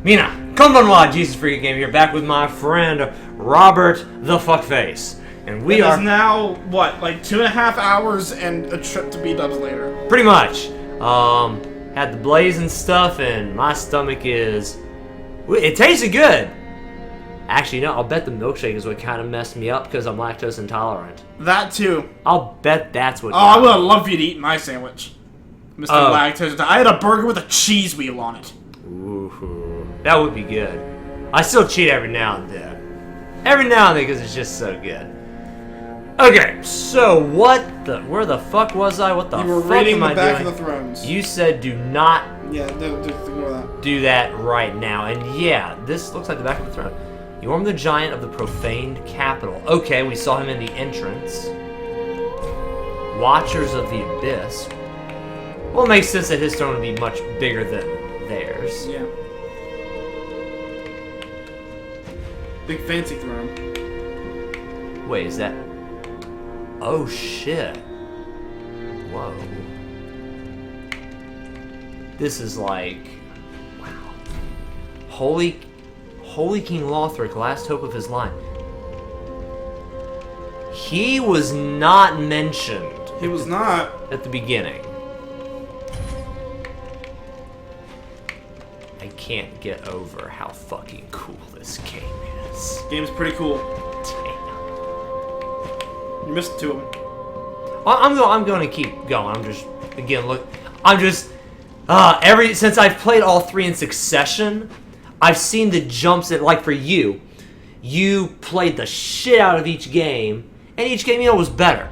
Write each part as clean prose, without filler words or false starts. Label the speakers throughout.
Speaker 1: Mina, konbanwa, JesusFreakinGamer here, back with my friend Robert the Fuckface. And we are...
Speaker 2: It is now, what, like 2.5 hours and a trip to B-dubs later.
Speaker 1: Pretty much. Had the blaze and stuff, and my stomach is... It tasted good. Actually, no, I'll bet the milkshake is what kind of messed me up because I'm lactose intolerant.
Speaker 2: That too.
Speaker 1: I'll bet that's what...
Speaker 2: Oh, I would love you to eat my sandwich, Mr. Lactose. I had a burger with a cheese wheel on it.
Speaker 1: Ooh, that would be good. I still cheat every now and then. Every now and then because it's just so good. Okay, so where the fuck was I? What the fuck am I doing?
Speaker 2: You were reading the Back of the Thrones.
Speaker 1: You said do not
Speaker 2: ignore that.
Speaker 1: Do that right now. And yeah, this looks like the Back of the Throne. Yorm the Giant of the Profaned Capital. Okay, we saw him in the entrance. Watchers of the Abyss. Well, it makes sense that his throne would be much bigger than theirs.
Speaker 2: Yeah. Big fancy throne.
Speaker 1: Wait, is that... Oh, shit. Whoa. This is like... Wow. Holy King Lothric, last hope of his line. He was not mentioned.
Speaker 2: He was not.
Speaker 1: At the beginning. I can't get over how fucking cool this game is.
Speaker 2: Game's pretty cool.
Speaker 1: Damn.
Speaker 2: You missed two of them.
Speaker 1: I'm going to keep going. Since I've played all three in succession, I've seen the jumps that, like for you played the shit out of each game, and each game, was better.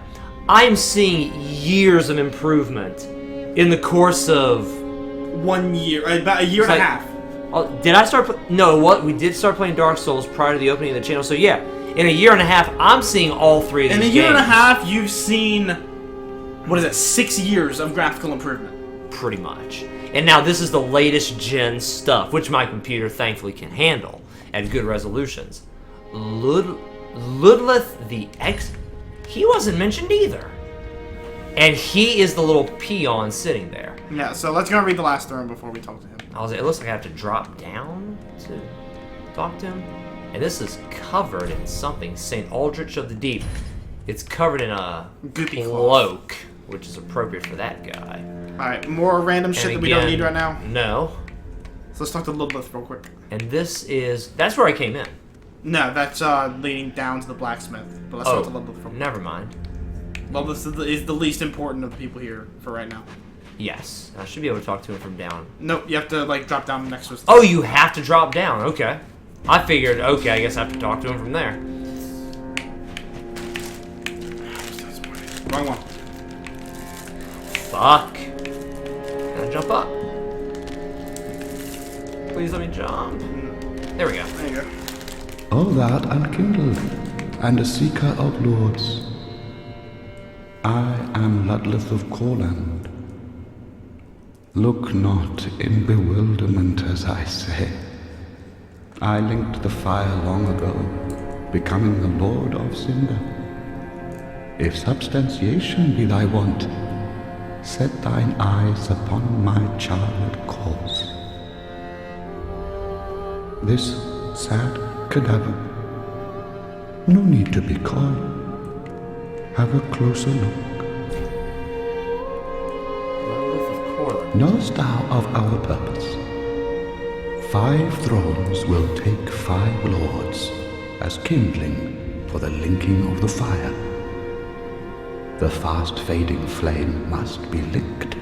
Speaker 1: I'm seeing years of improvement in the course of
Speaker 2: 1 year, about a year and a half.
Speaker 1: Did I start? No, we did start playing Dark Souls prior to the opening of the channel. So yeah, in a year and a half, I'm seeing all three of these games.
Speaker 2: In a year and a half, you've seen 6 years of graphical improvement.
Speaker 1: Pretty much. And now this is the latest gen stuff, which my computer thankfully can handle at good resolutions. Ludleth the X, he wasn't mentioned either. And he is the little peon sitting there.
Speaker 2: Yeah, so let's go read the last throne before we talk to him.
Speaker 1: It looks like I have to drop down to talk to him. And this is covered in something. St. Aldrich of the Deep. It's covered in a
Speaker 2: goopy
Speaker 1: cloak, which is appropriate for that guy.
Speaker 2: Alright, more random shit that we don't need right now?
Speaker 1: No.
Speaker 2: So let's talk to Ludleth real quick.
Speaker 1: And that's where I came in.
Speaker 2: No, that's leading down to the blacksmith. But let's talk to Ludleth real quick.
Speaker 1: Never mind.
Speaker 2: Ludleth is the least important of the people here for right now.
Speaker 1: Yes. I should be able to talk to him from down.
Speaker 2: Nope, you have to, drop down next to us.
Speaker 1: Oh, you have to drop down. Okay. I figured, okay, I guess I have to talk to him from there.
Speaker 2: Wrong one.
Speaker 1: Fuck. Can I jump up? Please let me jump. There we go.
Speaker 2: There you go.
Speaker 3: O that unkindled, and a seeker of lords, I am Ludleth of Corland. Look not in bewilderment as I say. I linked the fire long ago, becoming the Lord of Cinder. If substantiation be thy want, set thine eyes upon my charred corpse. This sad cadaver, no need to be coy. Have a closer look. Knowest thou of our purpose? 5 thrones will take 5 lords as kindling for the linking of the fire. The fast-fading flame must be licked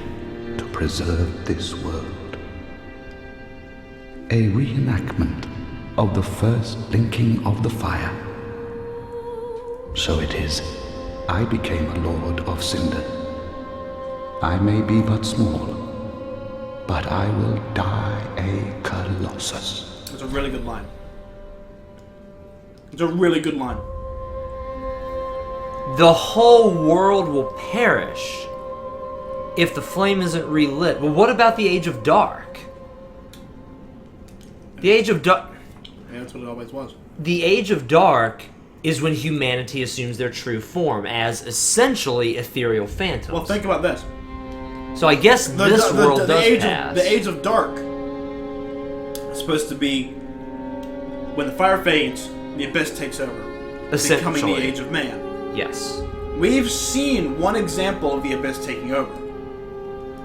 Speaker 3: to preserve this world. A reenactment of the first linking of the fire. So it is, I became a Lord of Cinder. I may be but small, but I will die a colossus.
Speaker 2: That's a really good line. It's a really good line.
Speaker 1: The whole world will perish if the flame isn't relit. Well, what about the Age of Dark? The Age of Dark...
Speaker 2: Yeah, that's what it always was.
Speaker 1: The Age of Dark is when humanity assumes their true form as essentially ethereal phantoms.
Speaker 2: Well, think about this.
Speaker 1: So I guess this world does pass.
Speaker 2: The Age of Dark supposed to be when the fire fades, the abyss takes over, becoming the age of man.
Speaker 1: Yes.
Speaker 2: We've seen one example of the abyss taking over.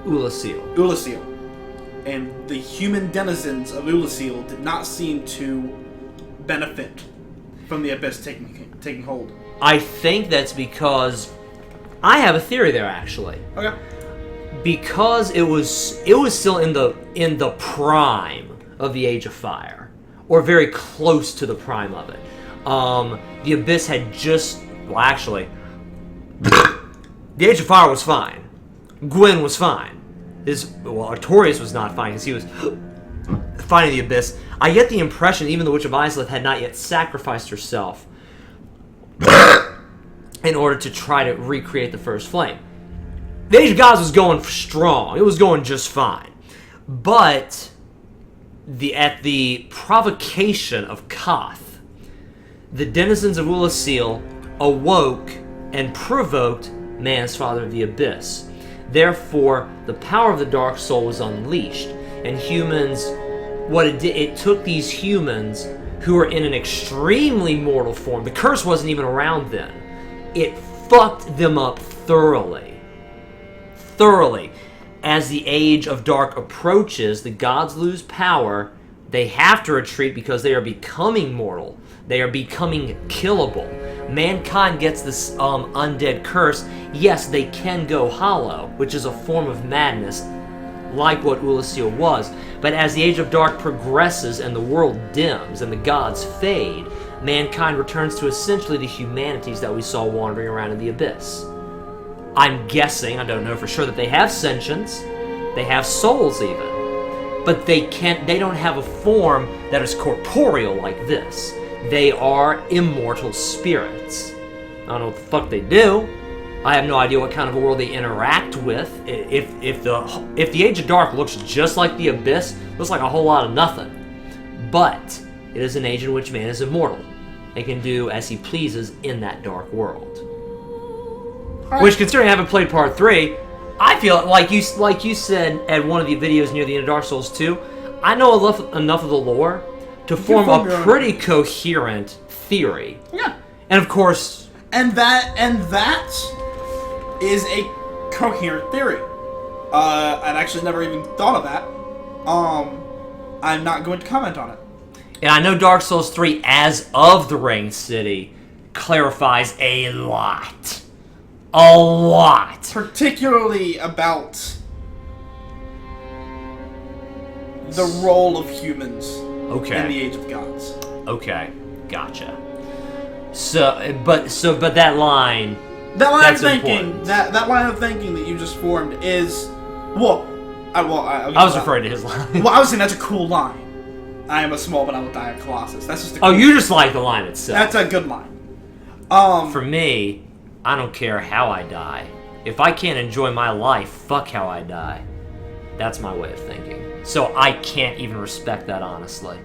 Speaker 1: Ulasil.
Speaker 2: And the human denizens of Ulasil did not seem to benefit from the abyss taking hold.
Speaker 1: I think that's because I have a theory there, actually.
Speaker 2: Okay.
Speaker 1: Because it was still in the prime of the Age of Fire, or very close to the prime of it. The Abyss had just actually, the Age of Fire was fine. Gwyn was fine. Artorias was not fine because he was fighting the Abyss. I get the impression even the Witch of Izalith had not yet sacrificed herself in order to try to recreate the First Flame. The Age of Gods was going strong. It was going just fine. But at the provocation of Koth, the denizens of Ulasil awoke and provoked man's father of the Abyss. Therefore, the power of the Dark Soul was unleashed. And humans, what it did, it took these humans who were in an extremely mortal form. The curse wasn't even around then. It fucked them up thoroughly. As the Age of Dark approaches, the gods lose power. They have to retreat because they are becoming mortal. They are becoming killable. Mankind gets this undead curse. Yes, they can go hollow, which is a form of madness, like what Ulasil was. But as the Age of Dark progresses and the world dims and the gods fade, mankind returns to essentially the humanities that we saw wandering around in the Abyss. I'm guessing, I don't know for sure, that they have sentience, they have souls even, but they don't have a form that is corporeal like this. They are immortal spirits. I don't know what the fuck they do. I have no idea what kind of a world they interact with. If the Age of Dark looks just like the Abyss, it looks like a whole lot of nothing. But it is an age in which man is immortal and can do as he pleases in that dark world. Which, considering I haven't played Part 3, I feel like you said at one of the videos near the end of Dark Souls 2, I know enough of the lore to form a pretty coherent theory.
Speaker 2: Yeah.
Speaker 1: And of course...
Speaker 2: And that is a coherent theory. I'd actually never even thought of that. I'm not going to comment on it.
Speaker 1: And I know Dark Souls 3, as of the Ring City, clarifies a lot. A lot.
Speaker 2: Particularly about the role of humans in the Age of Gods.
Speaker 1: Okay, gotcha. But that line.
Speaker 2: That line of thinking.
Speaker 1: Important.
Speaker 2: That line of thinking that you just formed is, I
Speaker 1: was referring to his line.
Speaker 2: Well, I was saying that's a cool line. I am a small, but I will die a Colossus. That's just.
Speaker 1: You just like the line itself.
Speaker 2: That's a good line.
Speaker 1: For me, I don't care how I die. If I can't enjoy my life, fuck how I die. That's my way of thinking. So I can't even respect that, honestly.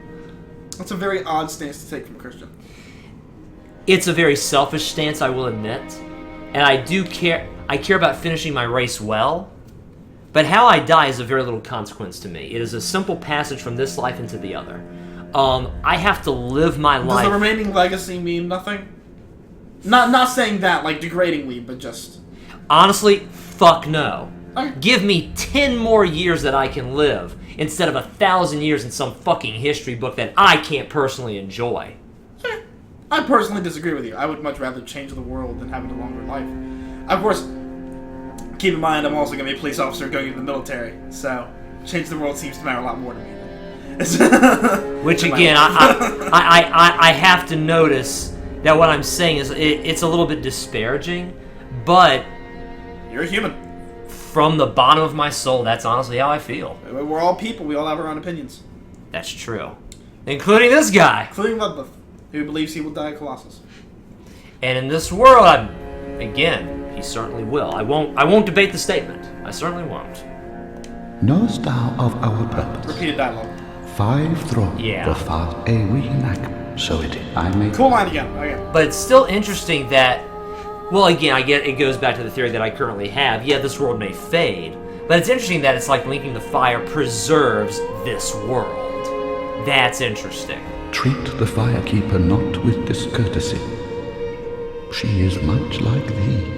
Speaker 2: That's a very odd stance to take from a Christian.
Speaker 1: It's a very selfish stance, I will admit. And I do care. I care about finishing my race well. But how I die is of very little consequence to me. It is a simple passage from this life into the other. I have to live my life.
Speaker 2: Does the remaining legacy mean nothing? Not saying that, like, degradingly, but just...
Speaker 1: Honestly, fuck no.
Speaker 2: Okay.
Speaker 1: Give me 10 more years that I can live, instead of 1,000 years in some fucking history book that I can't personally enjoy.
Speaker 2: I personally disagree with you. I would much rather change the world than having a longer life. Of course, keep in mind I'm also going to be a police officer going into the military, so change the world seems to matter a lot more to me.
Speaker 1: Which, again, I have to notice that what I'm saying is it's a little bit disparaging, but...
Speaker 2: You're a human.
Speaker 1: From the bottom of my soul, that's honestly how I feel.
Speaker 2: We're all people. We all have our own opinions.
Speaker 1: That's true. Including this guy.
Speaker 2: Including Ludwig, who believes he will die a Colossus.
Speaker 1: And in this world, again, he certainly will. I won't debate the statement. I certainly won't.
Speaker 3: Knowest thou of our purpose?
Speaker 2: Repeated dialogue.
Speaker 3: 5 throw.
Speaker 1: Yeah.
Speaker 3: The fast a reenact. So it I may.
Speaker 2: Cool line again. Okay.
Speaker 1: But it's still interesting that, well, again, I get it goes back to the theory that I currently have. Yeah, this world may fade, but it's interesting that it's like linking the fire preserves this world. That's interesting.
Speaker 3: Treat the Firekeeper not with discourtesy. She is much like thee,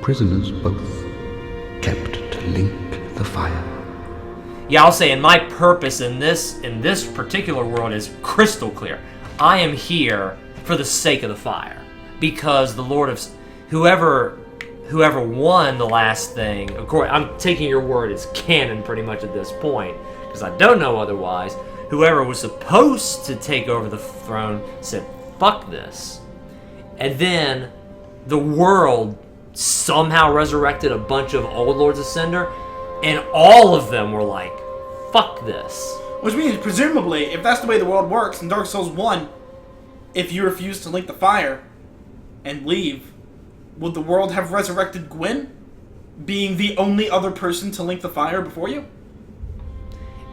Speaker 3: prisoners both, kept to link the fire.
Speaker 1: Yeah, I'll say, and my purpose in this particular world is crystal clear. I am here for the sake of the fire, because the Lord of whoever won the last thing. Of course, I'm taking your word as canon pretty much at this point, because I don't know otherwise. Whoever was supposed to take over the throne said, "Fuck this," and then the world somehow resurrected a bunch of old Lords of Cinder, and all of them were like, "Fuck this."
Speaker 2: Which means, presumably, if that's the way the world works in Dark Souls 1, if you refuse to link the fire and leave, would the world have resurrected Gwyn, being the only other person to link the fire before you?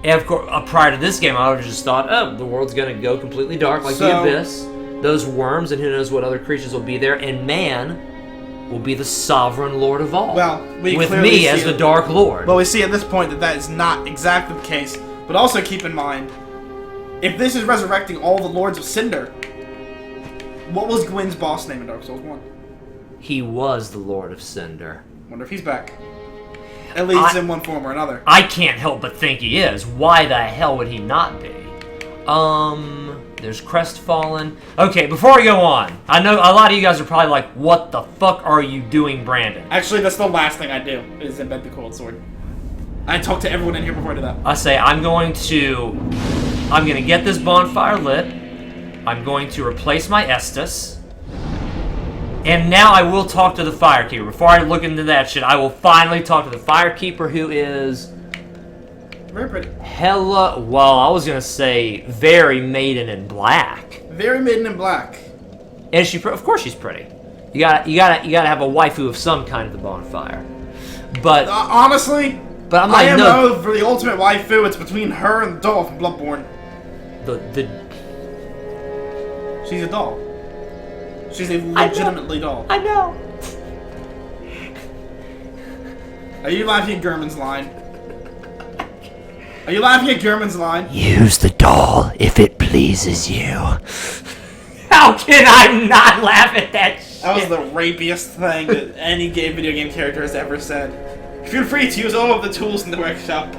Speaker 1: And of course, prior to this game, I would have just thought, oh, the world's going to go completely dark like the Abyss. Those worms, and who knows what other creatures will be there, and man will be the sovereign Lord of all.
Speaker 2: Well,
Speaker 1: with me as the Dark Lord.
Speaker 2: Well, we see at this point that that is not exactly the case. But also keep in mind, if this is resurrecting all the Lords of Cinder, what was Gwyn's boss name in Dark Souls 1?
Speaker 1: He was the Lord of Cinder.
Speaker 2: Wonder if he's back. At least in one form or another.
Speaker 1: I can't help but think he is. Why the hell would he not be? There's Crestfallen. Okay, before we go on, I know a lot of you guys are probably like, what the fuck are you doing, Brandon?
Speaker 2: Actually, that's the last thing I do, is embed the Cold Sword. I talk to everyone in here before I do that.
Speaker 1: I say, I'm going to get this bonfire lit. I'm going to replace my Estus. And now I will talk to the Firekeeper. Before I look into that shit, I will finally talk to the Firekeeper, who is...
Speaker 2: very pretty.
Speaker 1: Hella... Well, I was going to say very maiden in black.
Speaker 2: Very maiden in black.
Speaker 1: Is she... Of course she's pretty. You gotta have a waifu of some kind at the bonfire. But...
Speaker 2: honestly...
Speaker 1: But I'm like,
Speaker 2: no, for the ultimate waifu, it's between her and the doll from Bloodborne. She's a doll. She's a legitimately doll.
Speaker 1: I know.
Speaker 2: Are you laughing at Gurman's line? Are you laughing at Gurman's line?
Speaker 1: Use the doll if it pleases you. How can I not laugh at that shit?
Speaker 2: That was the rapiest thing that any video game character has ever said. Feel free to use all of the tools in the workshop.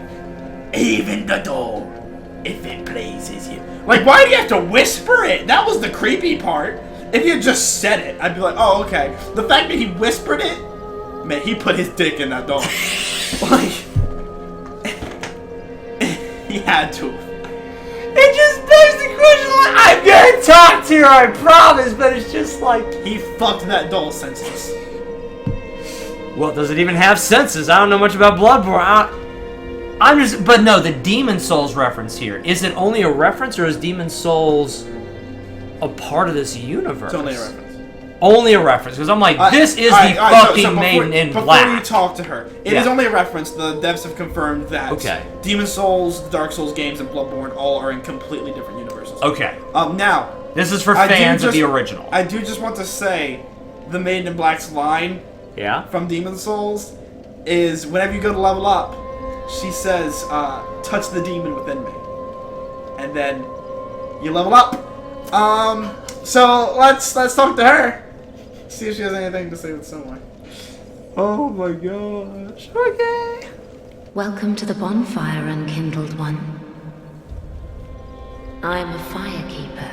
Speaker 2: Even the doll, if it pleases you. Like, why do you have to whisper it? That was the creepy part. If he had just said it, I'd be like, oh, okay. The fact that he whispered it, man, he put his dick in that doll. Like, he had to.
Speaker 1: It just begs the question, like, I'm gonna talk to her, I promise, but it's just like...
Speaker 2: He fucked that doll senseless.
Speaker 1: Well, does it even have senses? I don't know much about Bloodborne. I'm just... But no, the Demon Souls reference here. Is it only a reference, or is Demon Souls a part of this universe?
Speaker 2: It's only a reference.
Speaker 1: Only a reference, because I'm like, this is the fucking maiden in black.
Speaker 2: Before you talk to her, it is only a reference. The devs have confirmed that Demon Souls, the Dark Souls games, and Bloodborne all are in completely different universes.
Speaker 1: Okay.
Speaker 2: Now...
Speaker 1: This is for fans of the original.
Speaker 2: I do just want to say, the Maiden in Black's line from Demon Souls is, whenever you go to level up, she says, touch the demon within me. And then you level up. So let's talk to her. See if she has anything to say with someone. Oh my gosh. Okay.
Speaker 4: Welcome to the bonfire, unkindled one. I am a firekeeper.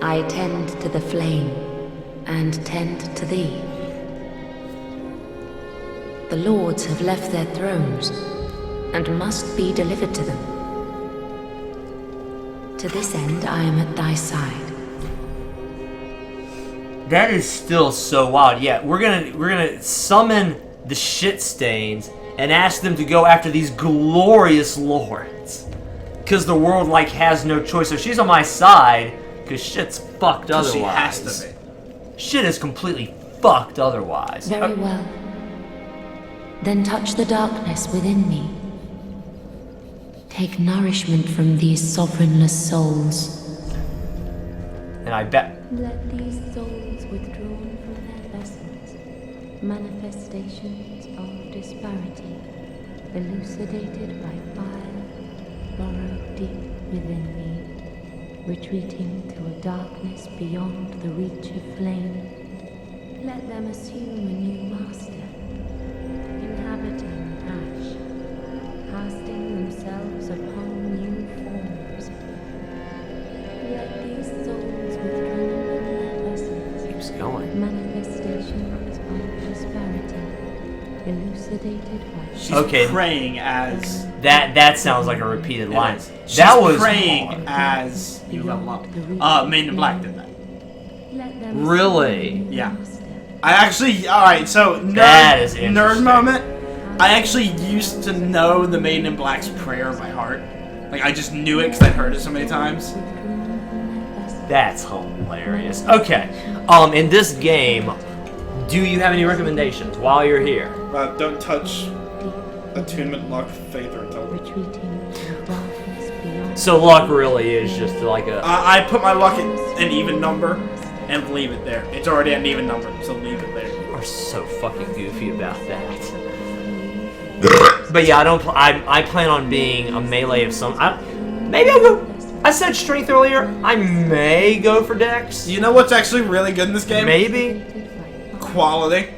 Speaker 4: I tend to the flame and tend to thee. The lords have left their thrones and must be delivered to them. To this end, I am at thy side.
Speaker 1: That is still so wild. Yeah, we're gonna summon the shit stains and ask them to go after these glorious lords, because the world like has no choice. So she's on my side, because shit's fucked otherwise.
Speaker 2: She has to be.
Speaker 1: Shit is completely fucked otherwise.
Speaker 4: Very well. Then touch the darkness within me. Take nourishment from these sovereignless souls.
Speaker 1: And I bet...
Speaker 4: Let these souls withdrawn from their vessels, manifestations of disparity, elucidated by fire burrow deep within me, retreating to a darkness beyond the reach of flame. Let them assume a new master, inhabiting ash, casting themselves upon new forms. Let these souls withdraw from their vessels.
Speaker 1: Keeps going.
Speaker 4: Manifestations of prosperity, elucidated by
Speaker 2: She's
Speaker 1: Okay.
Speaker 2: praying as
Speaker 1: That sounds like a repeated line.
Speaker 2: she's
Speaker 1: That was
Speaker 2: praying
Speaker 1: hard.
Speaker 2: as you level up. Maiden in Black did that.
Speaker 4: Let them
Speaker 1: Really?
Speaker 4: assume a new
Speaker 2: Yeah.
Speaker 4: master.
Speaker 2: I actually, alright, so
Speaker 1: That is
Speaker 2: nerd
Speaker 1: interesting.
Speaker 2: moment. I actually used to know the Maiden in Black's prayer by heart. Like, I just knew it because I'd heard it so many times.
Speaker 1: That's hilarious. Okay. In this game, do you have any recommendations while you're here?
Speaker 2: Don't touch attunement, luck, faith, or intelligence.
Speaker 4: Retreating to darkness beyond.
Speaker 1: So luck really is just like a...
Speaker 2: I put my luck at an even number and leave it there. It's already at an even number, so leave it there.
Speaker 1: are so fucking goofy about that. But yeah, I plan on being a melee of some... maybe I'll go... I said strength earlier. I may go for dex.
Speaker 2: You know what's actually really good in this game?
Speaker 1: Maybe.
Speaker 2: Quality.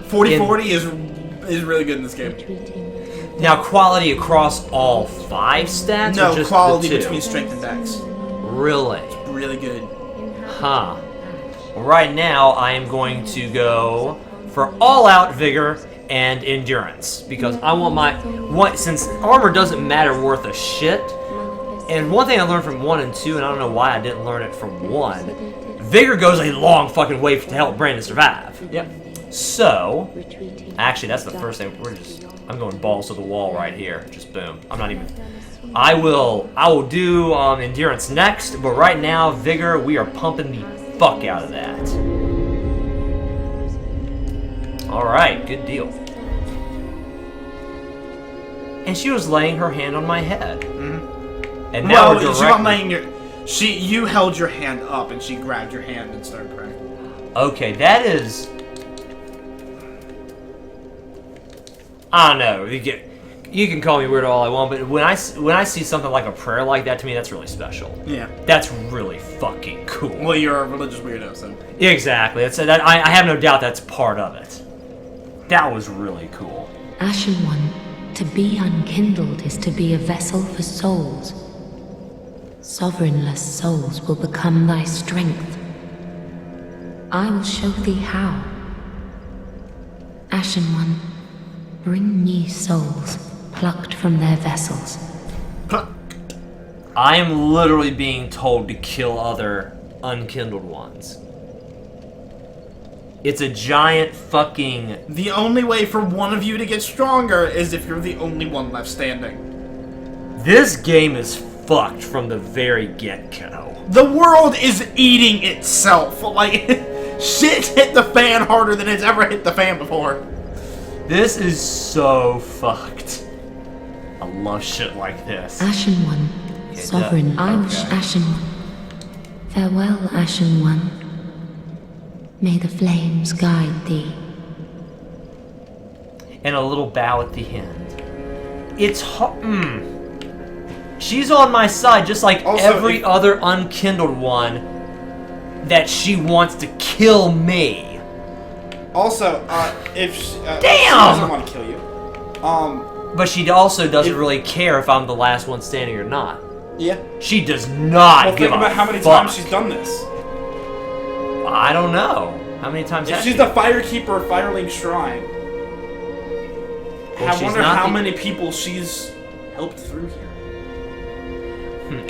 Speaker 2: 40-40 is really good in this game.
Speaker 1: Now, quality across all 5 stats?
Speaker 2: No,
Speaker 1: or just
Speaker 2: quality
Speaker 1: the 2?
Speaker 2: between strength and dex.
Speaker 1: Really?
Speaker 2: Really good.
Speaker 1: Huh. Well, right now, I am going to go for all-out vigor and endurance because I want since armor doesn't matter worth a shit. And one thing I learned from 1 and 2, and I don't know why I didn't learn it from 1, vigor goes a long fucking way to help Brandon survive.
Speaker 2: Yep.
Speaker 1: So, actually, that's the first thing. I'm going balls to the wall right here. Just boom. I'm not even. I will do endurance next, but right now, vigor. We are pumping the fuck out of that. All right, good deal. And she was laying her hand on my head. Mm-hmm. And now we're
Speaker 2: she's not laying your. You held your hand up, and she grabbed your hand and started praying.
Speaker 1: Okay, that is. I don't know. You can call me weird all I want, but when I see something like a prayer like that, to me, that's really special.
Speaker 2: Yeah.
Speaker 1: That's really fucking cool.
Speaker 2: Well, you're a religious weirdo, so.
Speaker 1: Exactly. I have no doubt that's part of it. That was really cool.
Speaker 4: Ashen One, to be unkindled is to be a vessel for souls. Sovereignless souls will become thy strength. I will show thee how. Ashen One, bring me souls plucked from their vessels.
Speaker 1: I am literally being told to kill other unkindled ones. It's a giant fucking...
Speaker 2: The only way for one of you to get stronger is if you're the only one left standing.
Speaker 1: This game is fucked from the very get-go.
Speaker 2: The world is eating itself. Like, shit hit the fan harder than it's ever hit the fan before.
Speaker 1: This is so fucked. I love shit like this.
Speaker 4: Ashen One, sovereign, I wish Ashen One. Farewell, Ashen One. May the flames guide thee.
Speaker 1: And a little bow at the end. It's She's on my side, just like
Speaker 2: Also,
Speaker 1: every other unkindled one that she wants to kill me.
Speaker 2: Also, if she
Speaker 1: Damn!
Speaker 2: doesn't want to kill you,
Speaker 1: But she also doesn't really care if I'm the last one standing or not.
Speaker 2: yeah.
Speaker 1: She does not
Speaker 2: Well,
Speaker 1: give
Speaker 2: think about
Speaker 1: a
Speaker 2: how many
Speaker 1: fuck.
Speaker 2: times she's done this.
Speaker 1: I don't know. How many times
Speaker 2: If
Speaker 1: has
Speaker 2: she's
Speaker 1: she?
Speaker 2: the Firekeeper of Firelink Shrine,
Speaker 1: Well,
Speaker 2: I
Speaker 1: she's
Speaker 2: wonder
Speaker 1: not
Speaker 2: how
Speaker 1: the-
Speaker 2: many people she's helped through here.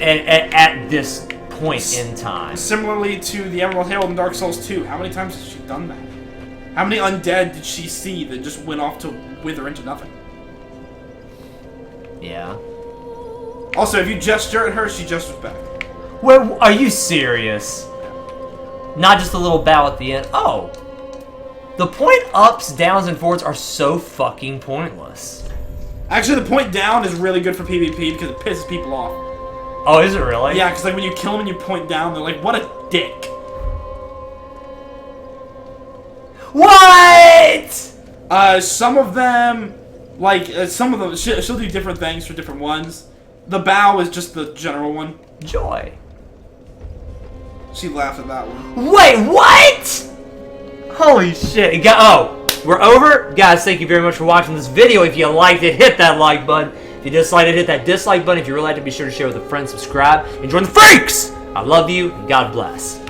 Speaker 1: At this point in time.
Speaker 2: Similarly to the Emerald Herald in Dark Souls 2, how many times has she done that? How many undead did she see that just went off to wither into nothing?
Speaker 1: Yeah.
Speaker 2: Also, if you gesture at her, she gestures back.
Speaker 1: Where are you serious? Not just a little bow at the end. Oh. The point ups, downs, and forwards are so fucking pointless.
Speaker 2: Actually, the point down is really good for PvP because it pisses people off.
Speaker 1: Oh, is it really?
Speaker 2: Yeah, because like when you kill them and you point down, they're like, "What a dick."
Speaker 1: What?
Speaker 2: Some of them, she'll do different things for different ones. The bow is just the general one.
Speaker 1: Joy.
Speaker 2: She laughed at that one.
Speaker 1: Wait, what? Holy shit. Oh, we're over? Guys, thank you very much for watching this video. If you liked it, hit that like button. If you disliked it, hit that dislike button. If you really liked it, be sure to share with a friend, subscribe, and join the freaks! I love you, and God bless.